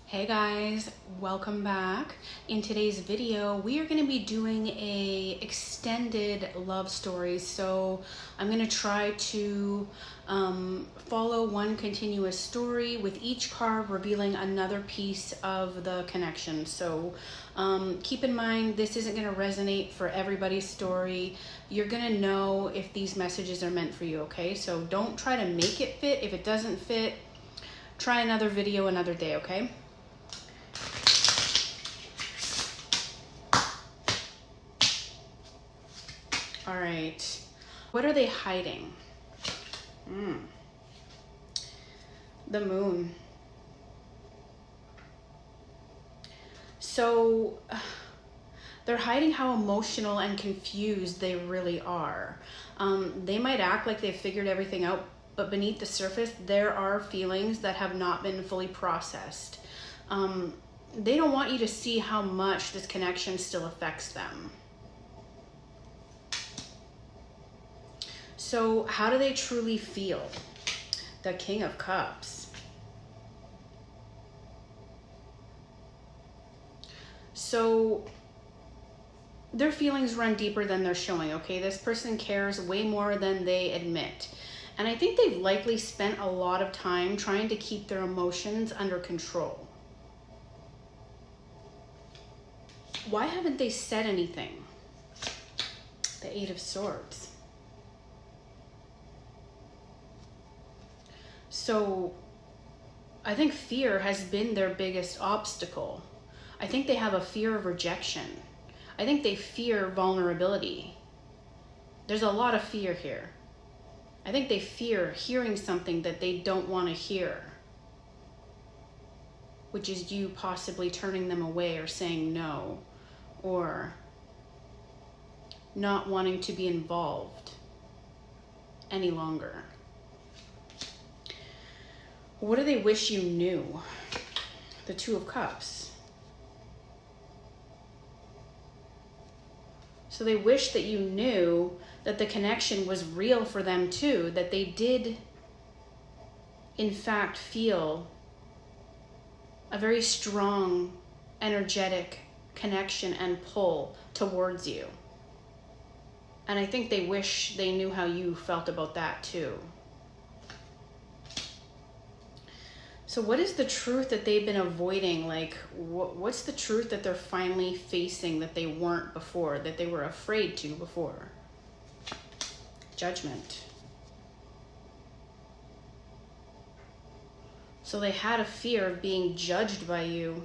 Hey guys, welcome back. In today's video, we are going to be doing a extended love story. So I'm going to try to follow one continuous story with each card revealing another piece of the connection. So keep in mind, this isn't going to resonate for everybody's story. You're going to know if these messages are meant for you, okay? So don't try to make it fit. If it doesn't fit, try another video another day, okay? All right, what are they hiding? The moon. So they're hiding how emotional and confused they really are. They might act like they've figured everything out, but beneath the surface, there are feelings that have not been fully processed. They don't want you to see how much this connection still affects them. So how do they truly feel? The King of Cups. So their feelings run deeper than they're showing, okay? This person cares way more than they admit. And I think they've likely spent a lot of time trying to keep their emotions under control. Why haven't they said anything? The Eight of Swords. So I think fear has been their biggest obstacle. I think they have a fear of rejection. I think they fear vulnerability. There's a lot of fear here. I think they fear hearing something that they don't want to hear, which is you possibly turning them away or saying no, or not wanting to be involved any longer. What do they wish you knew? The Two of Cups. So they wish that you knew that the connection was real for them too, that they did in fact feel a very strong, energetic connection and pull towards you. And I think they wish they knew how you felt about that too. So what is the truth that they've been avoiding? Like, what's the truth that they're finally facing that they weren't before, that they were afraid to before? Judgment. So they had a fear of being judged by you.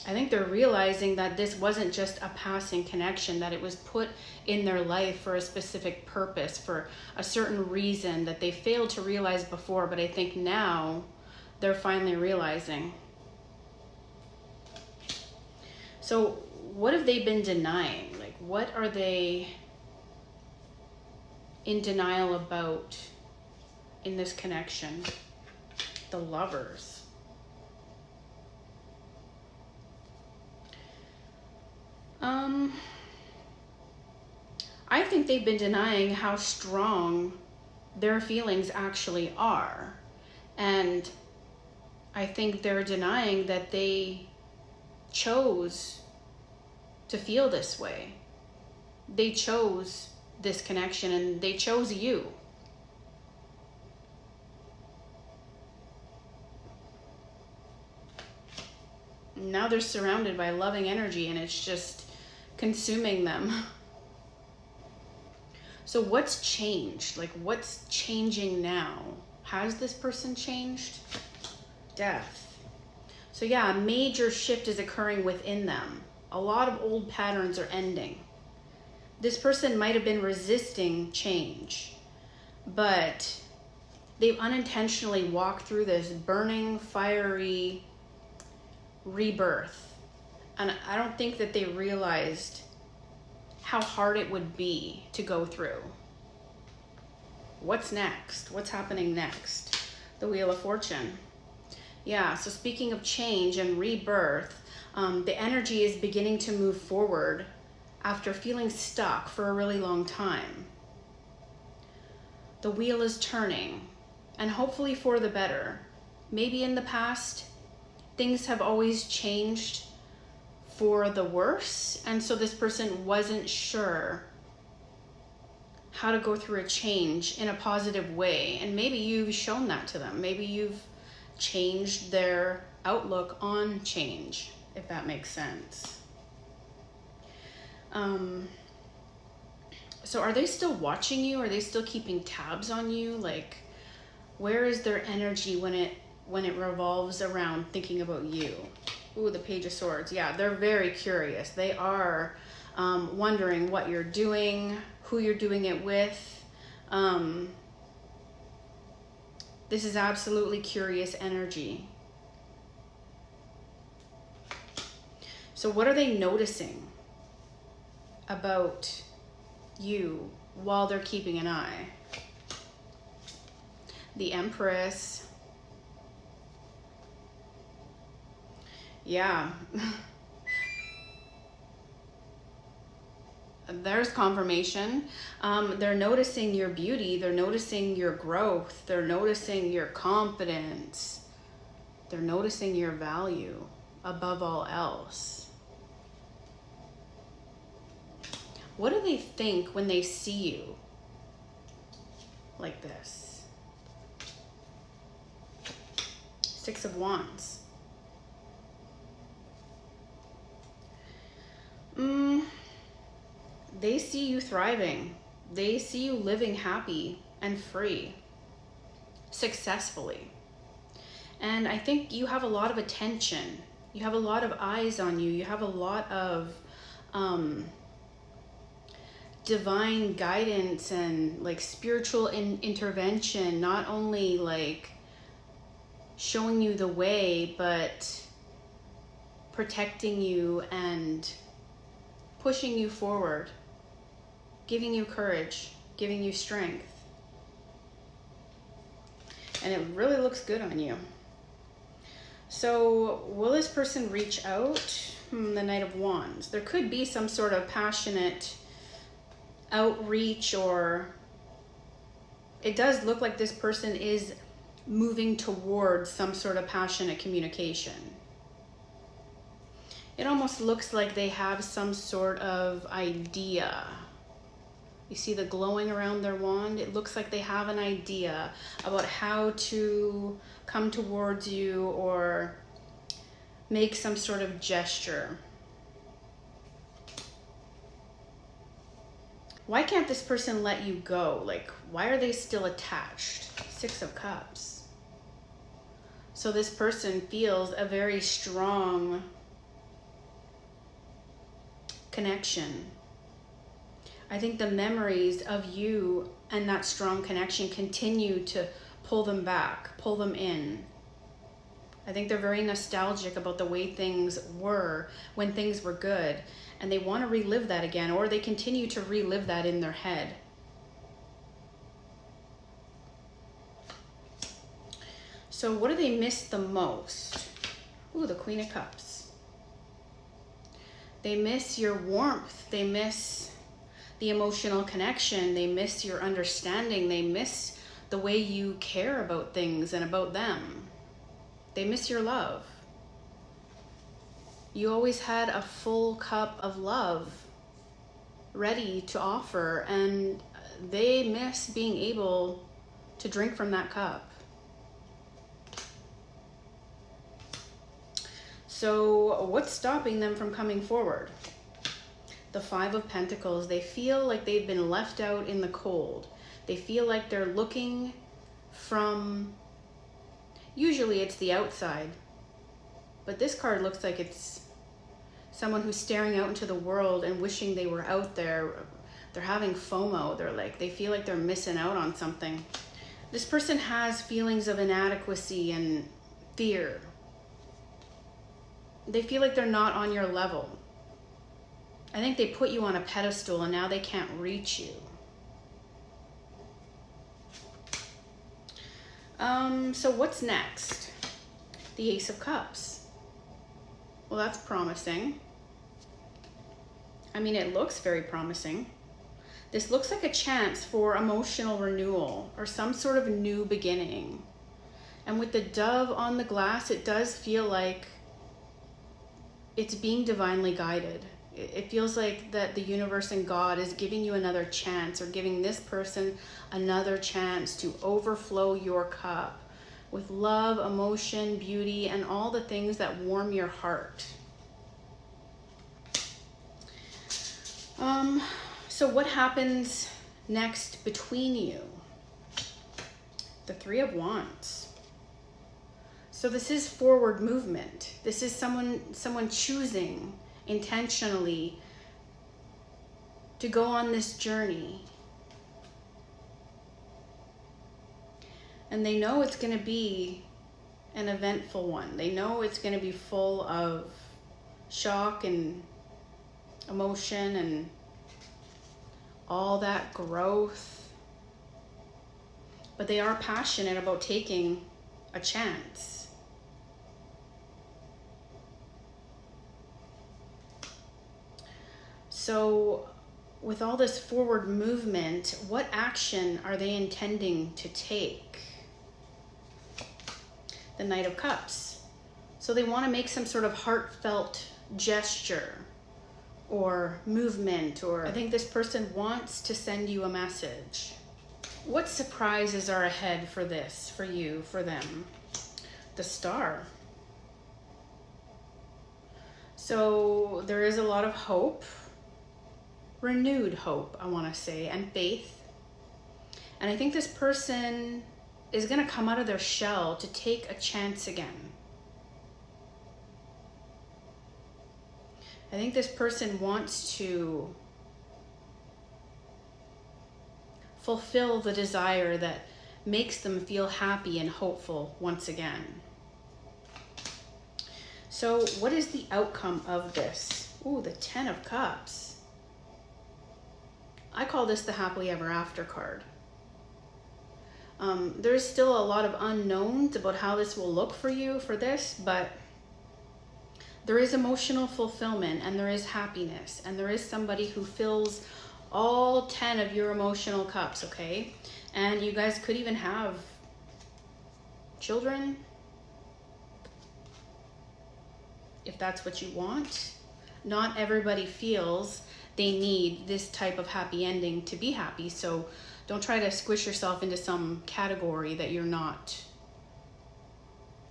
I think they're realizing that this wasn't just a passing connection, that it was put in their life for a specific purpose, for a certain reason that they failed to realize before, but I think now they're finally realizing. So what have they been denying? Like, what are they in denial about in this connection? The Lovers. I think they've been denying how strong their feelings actually are. And I think they're denying that they chose to feel this way. They chose this connection and they chose you. Now they're surrounded by loving energy and it's just consuming them. So what's changed? Like, what's changing now? Has this person changed? Death. So yeah, a major shift is occurring within them. A lot of old patterns are ending. This person might have been resisting change, but they've unintentionally walked through this burning, fiery rebirth. And I don't think that they realized how hard it would be to go through. What's next? What's happening next? The Wheel of Fortune. Yeah, so speaking of change and rebirth, the energy is beginning to move forward after feeling stuck for a really long time. The wheel is turning, and hopefully for the better. maybe in the past, things have always changed for the worse. And so this person wasn't sure how to go through a change in a positive way. And maybe you've shown that to them. Maybe you've changed their outlook on change, if that makes sense. So are they still watching you? Are they still keeping tabs on you? Like, where is their energy when it revolves around thinking about you? Ooh, the Page of Swords. Yeah, they're very curious. They are wondering what you're doing, who you're doing it with. This is absolutely curious energy. So what are they noticing about you while they're keeping an eye? The Empress. Yeah. There's confirmation. They're noticing your beauty. They're noticing your growth. They're noticing your confidence. They're noticing your value above all else. What do they think when they see you like this? Six of Wands. They see you thriving. They see you living happy and free, successfully. And I think you have a lot of attention. You have a lot of eyes on you. You have a lot of divine guidance and like spiritual intervention, not only like showing you the way, but protecting you and pushing you forward, giving you courage, giving you strength. And it really looks good on you. So will this person reach out? The Knight of Wands. There could be some sort of passionate outreach, or it does look like this person is moving towards some sort of passionate communication. It almost looks like they have some sort of idea. You see the glowing around their wand? It looks like they have an idea about how to come towards you or make some sort of gesture. Why can't this person let you go? Like, why are they still attached? Six of Cups. So this person feels a very strong connection. I think the memories of you and that strong connection continue to pull them back, pull them in. I think they're very nostalgic about the way things were when things were good, and they want to relive that again, or they continue to relive that in their head. So what do they miss the most? Ooh, the Queen of Cups. They miss your warmth. They miss the emotional connection. They miss your understanding. They miss the way you care about things and about them. They miss your love. You always had a full cup of love ready to offer, and they miss being able to drink from that cup. So what's stopping them from coming forward? The Five of Pentacles. They feel like they've been left out in the cold. They feel like they're looking from, usually it's the outside, but this card looks like it's someone who's staring out into the world and wishing they were out there. They're having FOMO. They feel like they're missing out on something. This person has feelings of inadequacy and fear. They feel like they're not on your level. I think they put you on a pedestal and now they can't reach you. So what's next? The Ace of Cups. Well, that's promising. I mean, it looks very promising. This looks like a chance for emotional renewal or some sort of new beginning. And with the dove on the glass, it does feel like it's being divinely guided. It feels like that the universe and God is giving you another chance, or giving this person another chance to overflow your cup with love, emotion, beauty, and all the things that warm your heart. So what happens next between you? The Three of Wands. So this is forward movement. This is someone choosing intentionally to go on this journey. And they know it's going to be an eventful one. They know it's going to be full of shock and emotion and all that growth. But they are passionate about taking a chance. So with all this forward movement, what action are they intending to take? The Knight of Cups. So they want to make some sort of heartfelt gesture or movement, or I think this person wants to send you a message. What surprises are ahead for this, for you, for them? The Star. So there is a lot of hope, renewed hope, I want to say, and faith. And I think this person is going to come out of their shell to take a chance again. I think this person wants to fulfill the desire that makes them feel happy and hopeful once again. So what is the outcome of this? Ooh, the Ten of Cups. I call this the happily ever after card. There's still a lot of unknowns about how this will look for you for this, but there is emotional fulfillment, and there is happiness, and there is somebody who fills all 10 of your emotional cups, okay? And you guys could even have children, if that's what you want. Not everybody feels they need this type of happy ending to be happy, so don't try to squish yourself into some category that you're not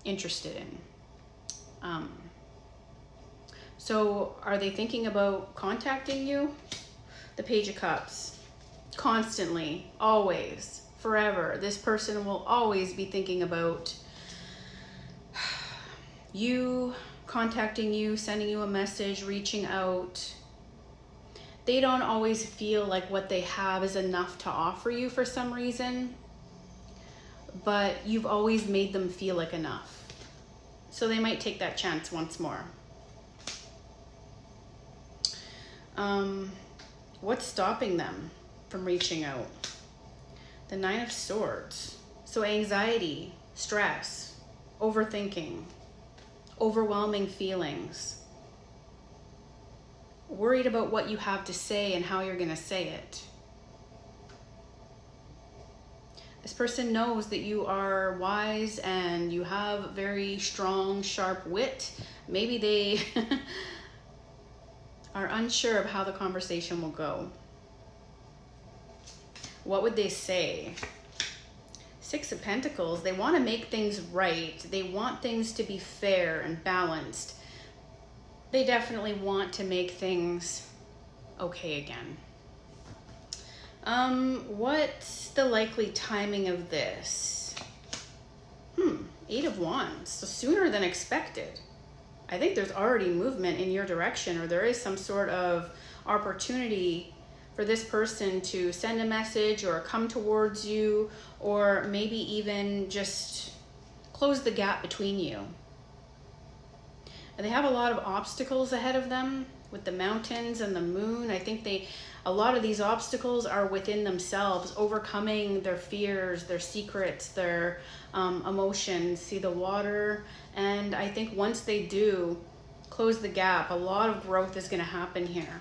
interested in. So are they thinking about contacting you? The Page of Cups. Constantly, always, forever. This person will always be thinking about you, contacting you, sending you a message, reaching out. They don't always feel like what they have is enough to offer you for some reason, but you've always made them feel like enough. So they might take that chance once more. What's stopping them from reaching out? The Nine of Swords. So anxiety, stress, overthinking, overwhelming feelings, worried about what you have to say and how you're going to say it. This person knows that you are wise and you have very strong, sharp wit. Maybe they are unsure of how the conversation will go. What would they say? Six of Pentacles. They want to make things right. They want things to be fair and balanced. They definitely want to make things okay again. What's the likely timing of this? Eight of Wands. So sooner than expected. I think there's already movement in your direction, or there is some sort of opportunity for this person to send a message or come towards you, or maybe even just close the gap between you. They have a lot of obstacles ahead of them with the mountains and the moon. I think a lot of these obstacles are within themselves, overcoming their fears, their secrets, their emotions. See the water. And I think once they do close the gap, a lot of growth is going to happen here.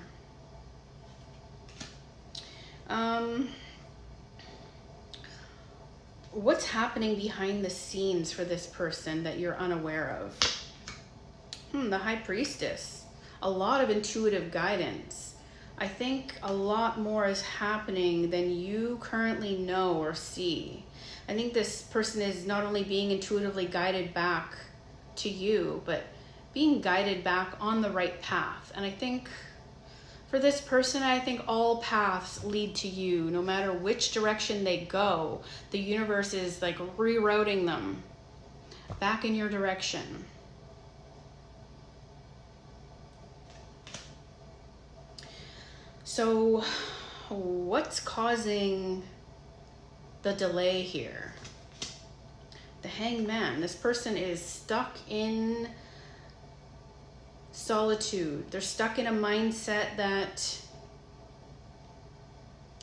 what's happening behind the scenes for this person that you're unaware of? The High Priestess. A lot of intuitive guidance. I think a lot more is happening than you currently know or see. I think this person is not only being intuitively guided back to you, but being guided back on the right path. And I think for this person, I think all paths lead to you. No matter which direction they go, the universe is like rerouting them back in your direction. So what's causing the delay here? The Hanged Man. This person is stuck in solitude. They're stuck in a mindset that,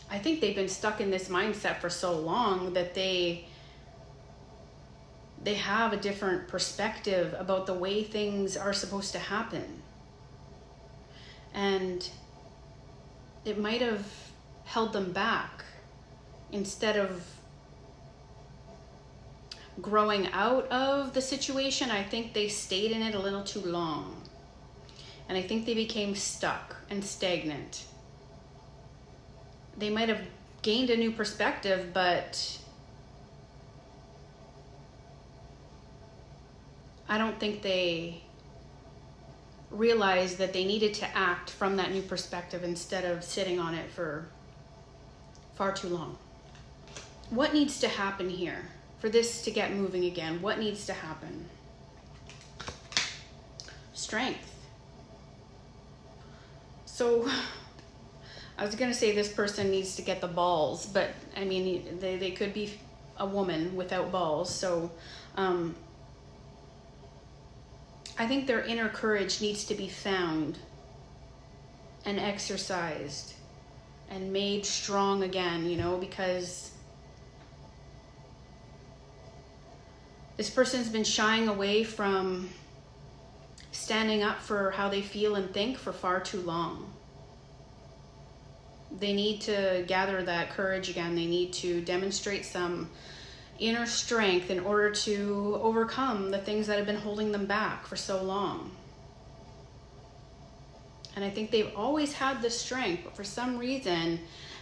I think they've been stuck in this mindset for so long that they have a different perspective about the way things are supposed to happen. And it might have held them back instead of growing out of the situation. I think they stayed in it a little too long. And I think they became stuck and stagnant. They might have gained a new perspective, but I don't think they realized that they needed to act from that new perspective instead of sitting on it for far too long. What needs to happen here for this to get moving again? What needs to happen? Strength. So I was going to say this person needs to get the balls, but I mean, they could be a woman without balls. So I think their inner courage needs to be found and exercised and made strong again, you know, because this person's been shying away from standing up for how they feel and think for far too long. They need to gather that courage again. They need to demonstrate some inner strength in order to overcome the things that have been holding them back for so long. And I think they've always had the strength, but for some reason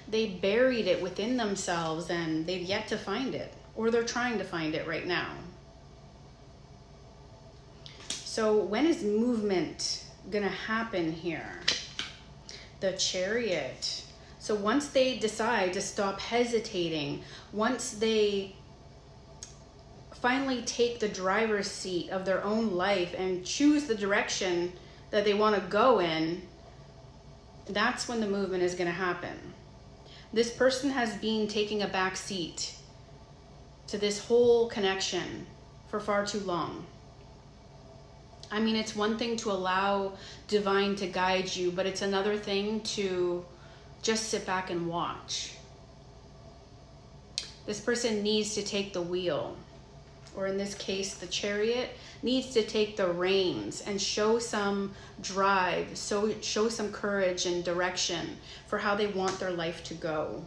they buried it within themselves and they've yet to find it, or they're trying to find it right now. So when is movement gonna happen here? The Chariot. So once they decide to stop hesitating, once they finally take the driver's seat of their own life and choose the direction that they want to go in, that's when the movement is going to happen. This person has been taking a back seat to this whole connection for far too long. I mean, it's one thing to allow divine to guide you, but it's another thing to just sit back and watch. This person needs to take the wheel, or in this case, the Chariot needs to take the reins and show some drive, so show some courage and direction for how they want their life to go.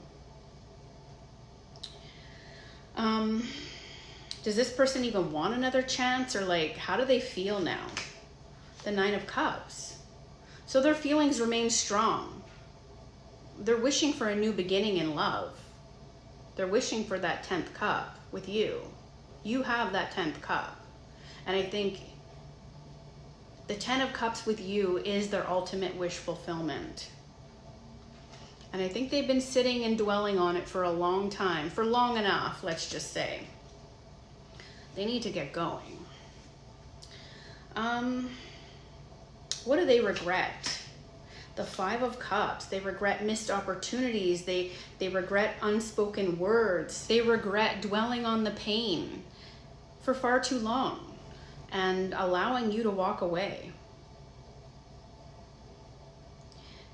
Does this person even want another chance, or like, how do they feel now? The Nine of Cups. So their feelings remain strong. They're wishing for a new beginning in love. They're wishing for that 10th cup with you. You have that 10th cup. And I think the 10 of Cups with you is their ultimate wish fulfillment. And I think they've been sitting and dwelling on it for a long time, for long enough, let's just say. They need to get going. What do they regret? The Five of Cups. They regret missed opportunities. They regret unspoken words. They regret dwelling on the pain for far too long and allowing you to walk away.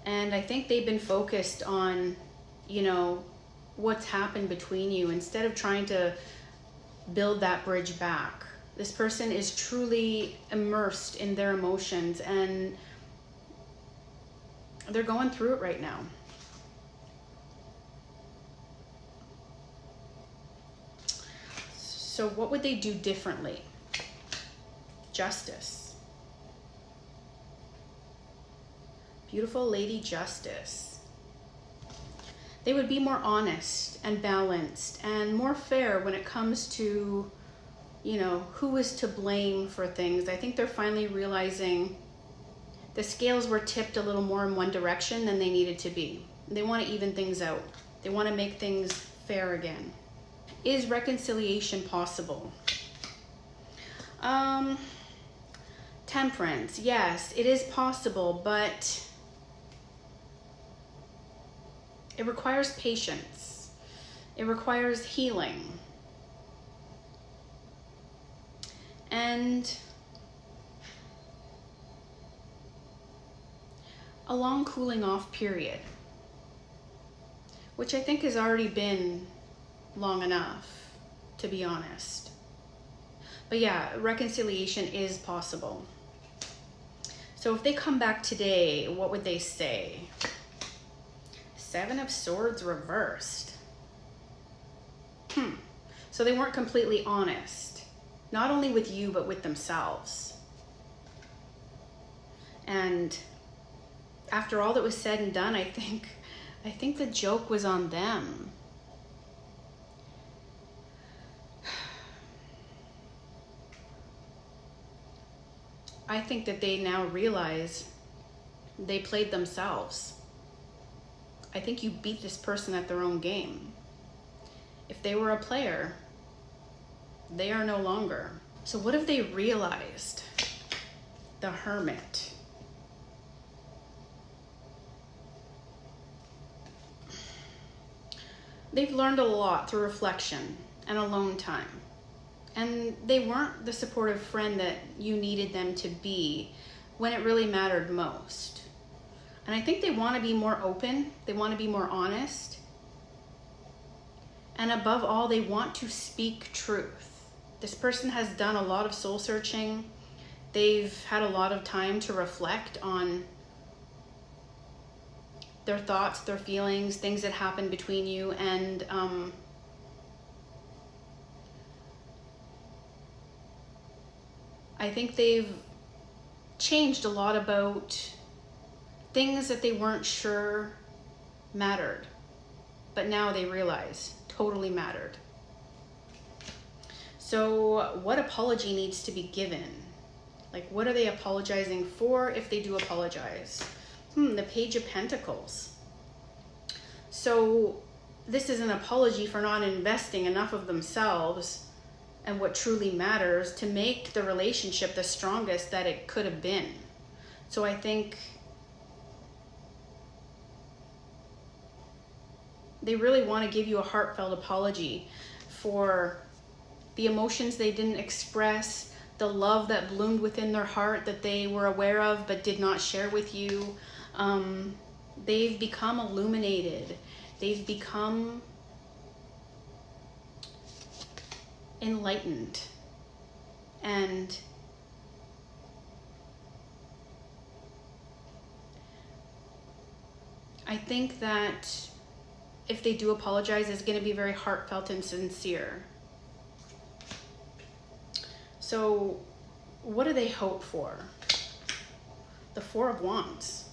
And I think they've been focused on, you know, what's happened between you instead of trying to build that bridge back. This person is truly immersed in their emotions and they're going through it right now. So what would they do differently? Justice. Beautiful Lady Justice. They would be more honest and balanced and more fair when it comes to, you know, who is to blame for things. I think they're finally realizing the scales were tipped a little more in one direction than they needed to be. They want to even things out. They want to make things fair again. Is reconciliation possible? Temperance. Yes, it is possible, but it requires patience. It requires healing. And a long cooling off period, which I think has already been long enough, to be honest. But yeah, reconciliation is possible. So if they come back today, what would they say? Seven of Swords reversed. So they weren't completely honest, not only with you, but with themselves. And after all that was said and done, I think the joke was on them. I think that they now realize they played themselves. I think you beat this person at their own game. If they were a player, they are no longer. So what have they realized? The Hermit. They've learned a lot through reflection and alone time. And they weren't the supportive friend that you needed them to be when it really mattered most. And I think they want to be more open. They want to be more honest. And above all, they want to speak truth. This person has done a lot of soul searching. They've had a lot of time to reflect on their thoughts, their feelings, things that happened between you. And I think they've changed a lot about things that they weren't sure mattered, but now they realize totally mattered. So what apology needs to be given? Like, what are they apologizing for if they do apologize? The Page of Pentacles. So this is an apology for not investing enough of themselves and what truly matters to make the relationship the strongest that it could have been. So I think they really want to give you a heartfelt apology for the emotions they didn't express, the love that bloomed within their heart that they were aware of but did not share with you. They've become illuminated. They've become enlightened. And I think that if they do apologize, it's going to be very heartfelt and sincere. So what do they hope for? The Four of Wands.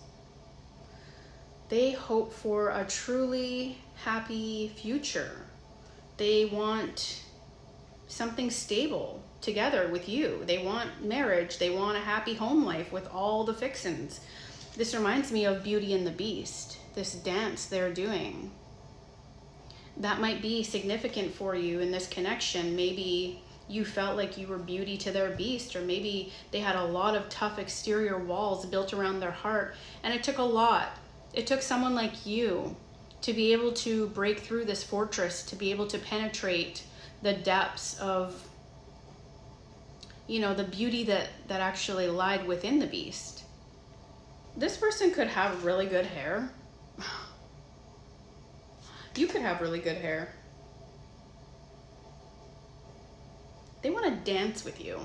They hope for a truly happy future. They want something stable together with you. They want marriage. They want a happy home life with all the fixins. This reminds me of Beauty and the Beast, this dance they're doing. That might be significant for you in this connection. Maybe you felt like you were Beauty to their Beast, or maybe they had a lot of tough exterior walls built around their heart, and it took a lot. It took someone like you to be able to break through this fortress, to be able to penetrate the depths of, you know, the beauty that actually lied within the Beast. This person could have really good hair. You could have really good hair. They want to dance with you.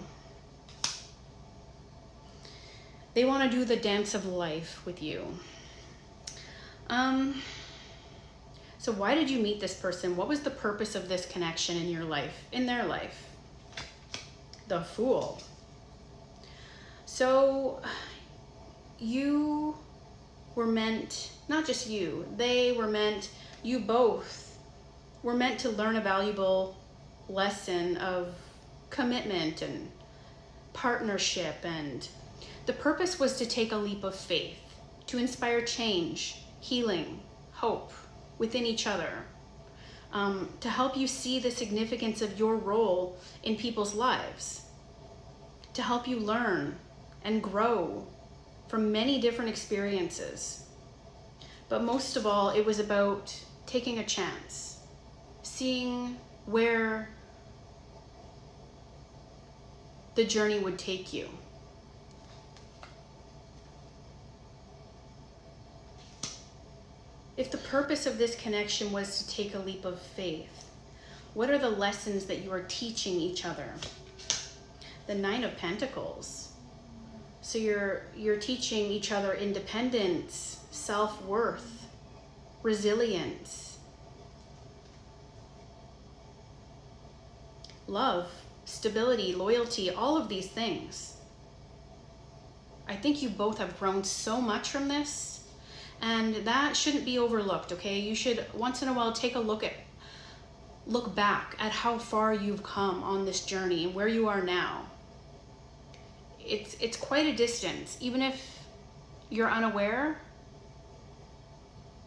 They want to do the dance of life with you. So why did you meet this person? What was the purpose of this connection in your life, in their life? the Fool. So you were meant, not just you, they were meant, you both were meant to learn a valuable lesson of commitment and partnership, and the purpose was to take a leap of faith, to inspire change, healing, hope within each other, to help you see the significance of your role in people's lives, to help you learn and grow from many different experiences. But most of all, it was about taking a chance, seeing where the journey would take you. If the purpose of this connection was to take a leap of faith, what are the lessons that you are teaching each other? The Nine of Pentacles. So you're teaching each other independence, self-worth, resilience, love, stability, loyalty, all of these things. I think you both have grown so much from this, and that shouldn't be overlooked, okay? You should once in a while take a look back at how far you've come on this journey and where you are now. It's quite a distance. Even if you're unaware,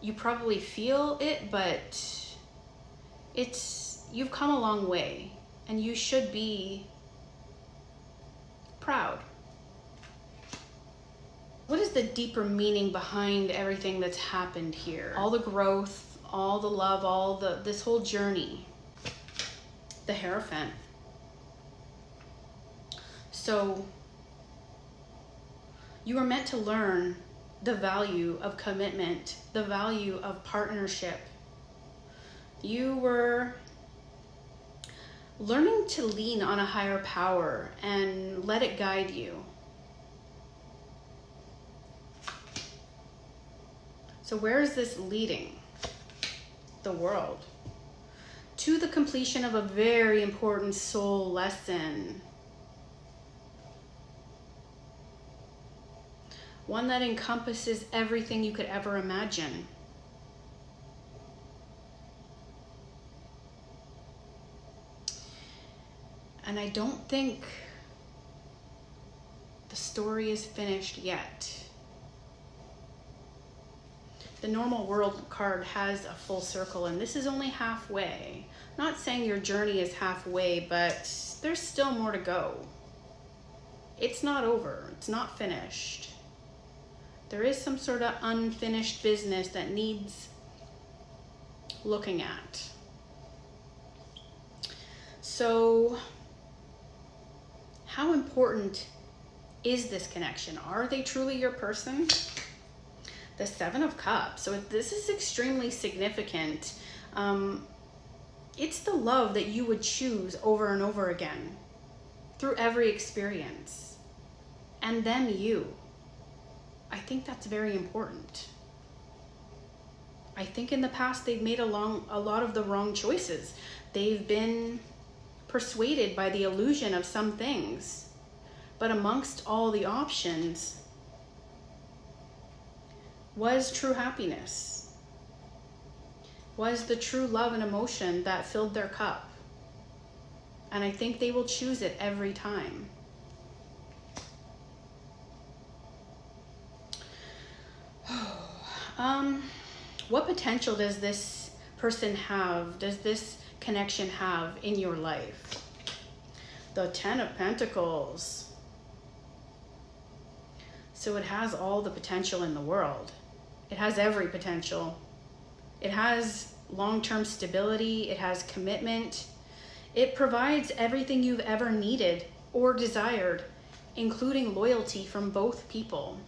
you probably feel it, but you've come a long way, and you should be proud. What is the deeper meaning behind everything that's happened here? All the growth, all the love, this whole journey. The Hierophant. So you are meant to learn the value of commitment, the value of partnership. You were learning to lean on a higher power and let it guide you. So where is this leading the world? To the completion of a very important soul lesson. One that encompasses everything you could ever imagine. And I don't think the story is finished yet. The normal world card has a full circle, and this is only halfway. Not saying your journey is halfway, but there's still more to go. It's not over. It's not finished. There is some sort of unfinished business that needs looking at. So, how important is this connection? Are they truly your person? The Seven of Cups. So this is extremely significant. It's the love that you would choose over and over again through every experience. And then you. I think that's very important. I think in the past they've made a lot of the wrong choices. They've been persuaded by the illusion of some things. But amongst all the options was true happiness, was the true love and emotion that filled their cup. And I think they will choose it every time. What potential does this person have? Does this connection have in your life? The Ten of Pentacles. So it has all the potential in the world. It has every potential. It has long-term stability. It has commitment. It provides everything you've ever needed or desired, including loyalty from both people.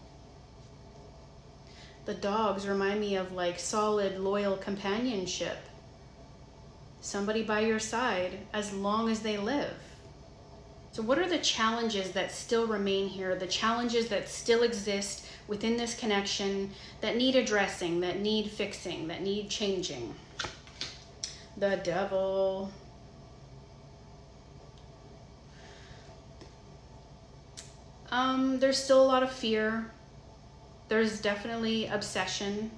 The dogs remind me of like solid, loyal companionship. Somebody by your side as long as they live. So what are the challenges that still remain here? The challenges that still exist within this connection that need addressing, that need fixing, that need changing? The Devil. There's still a lot of fear. There's definitely obsession.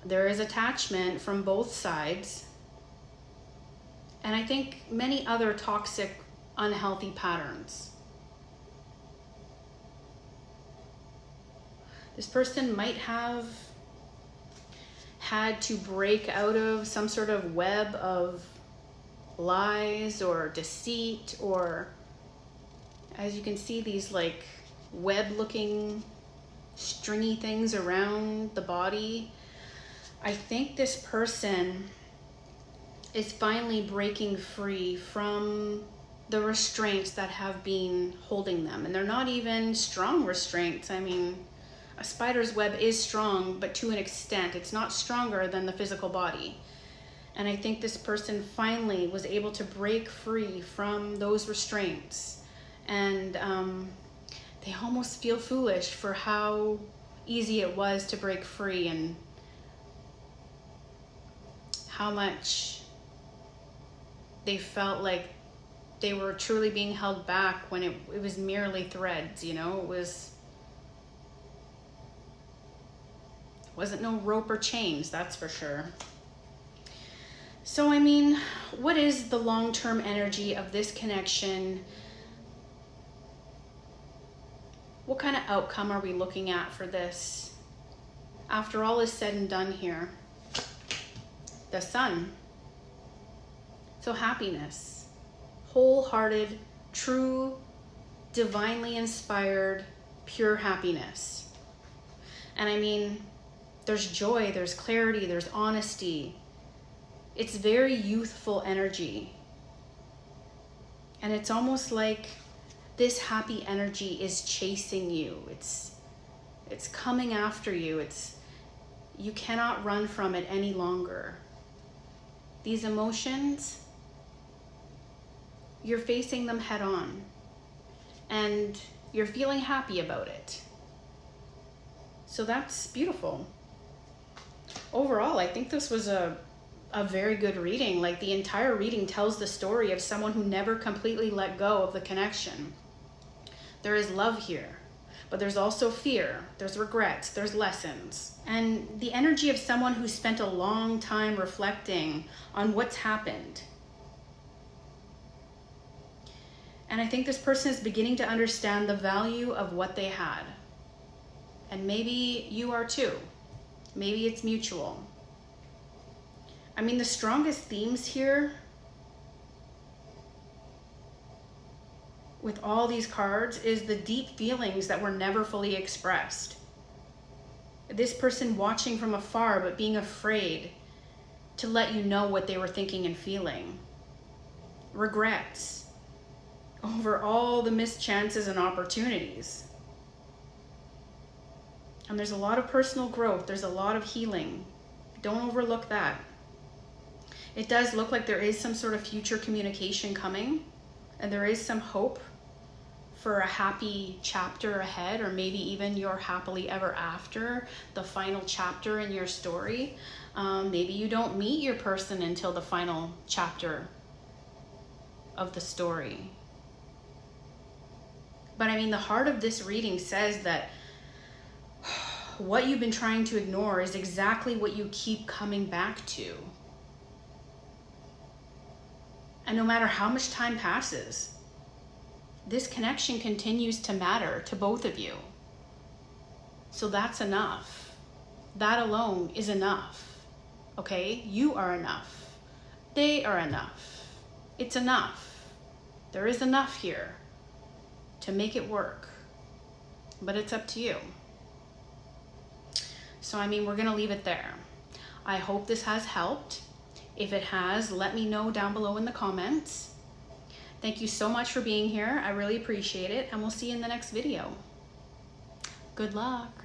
There is attachment from both sides. And I think many other toxic, unhealthy patterns. This person might have had to break out of some sort of web of lies or deceit, or as you can see, these like web looking stringy things around the body. I think this person is finally breaking free from the restraints that have been holding them. And they're not even strong restraints. I mean, a spider's web is strong, but to an extent. It's not stronger than the physical body. And I think this person finally was able to break free from those restraints. And they almost feel foolish for how easy it was to break free, and how much they felt like they were truly being held back when it was merely threads, you know? Wasn't no rope or chains, that's for sure. So, I mean, what is the long-term energy of this connection? What kind of outcome are we looking at for this? After all is said and done here, the Sun. So happiness, wholehearted, true, divinely inspired, pure happiness. And I mean, there's joy, there's clarity, there's honesty. It's very youthful energy. And it's almost like this happy energy is chasing you. It's coming after you. You cannot run from it any longer. These emotions, you're facing them head on, and you're feeling happy about it. So that's beautiful. Overall, I think this was a very good reading. Like, the entire reading tells the story of someone who never completely let go of the connection. There is love here, but there's also fear, there's regrets, there's lessons, and the energy of someone who spent a long time reflecting on what's happened. And I think this person is beginning to understand the value of what they had. And maybe you are too. Maybe it's mutual. I mean, the strongest themes here with all these cards is the deep feelings that were never fully expressed. This person watching from afar but being afraid to let you know what they were thinking and feeling. Regrets over all the missed chances and opportunities. And there's a lot of personal growth. There's a lot of healing. Don't overlook that. It does look like there is some sort of future communication coming, and there is some hope for a happy chapter ahead, or maybe even your happily ever after, the final chapter in your story. Maybe you don't meet your person until the final chapter of the story. But I mean, the heart of this reading says that what you've been trying to ignore is exactly what you keep coming back to. And no matter how much time passes, this connection continues to matter to both of you. So that's enough. That alone is enough. Okay? You are enough. They are enough. It's enough. There is enough here to make it work. But it's up to you. So, I mean, we're going to leave it there. I hope this has helped. If it has, let me know down below in the comments. Thank you so much for being here. I really appreciate it, and we'll see you in the next video. Good luck.